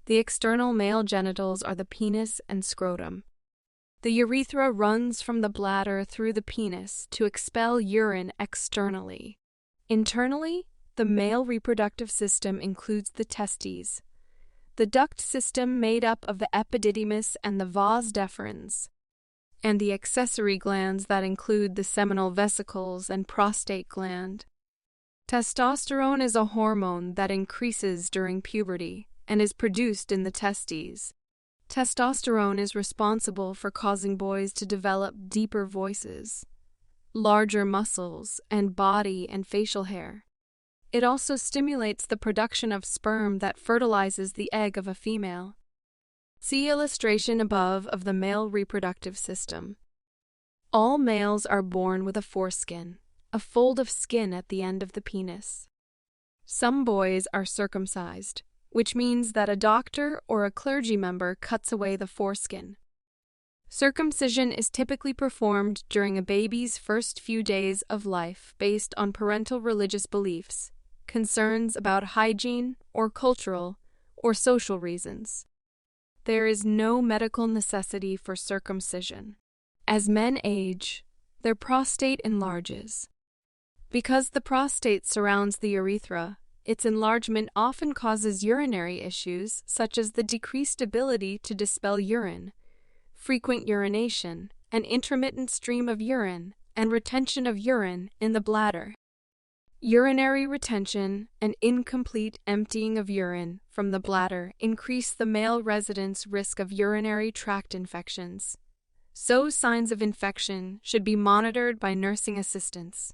The external male genitals are the penis and scrotum. The urethra runs from the bladder through the penis to expel urine externally. Internally, the male reproductive system includes the testes, the duct system made up of the epididymis and the vas deferens, and the accessory glands that include the seminal vesicles and prostate gland. Testosterone is a hormone that increases during puberty and is produced in the testes. Testosterone is responsible for causing boys to develop deeper voices, larger muscles, and body and facial hair. It also stimulates the production of sperm that fertilizes the egg of a female. See illustration above of the male reproductive system. All males are born with a foreskin, a fold of skin at the end of the penis. Some boys are circumcised, which means that a doctor or a clergy member cuts away the foreskin. Circumcision is typically performed during a baby's first few days of life based on parental religious beliefs, concerns about hygiene, or cultural or social reasons. There is no medical necessity for circumcision. As men age, their prostate enlarges. Because the prostate surrounds the urethra, its enlargement often causes urinary issues such as the decreased ability to dispel urine, frequent urination, an intermittent stream of urine, and retention of urine in the bladder. Urinary retention and incomplete emptying of urine from the bladder increase the male resident's risk of urinary tract infections, so signs of infection should be monitored by nursing assistants.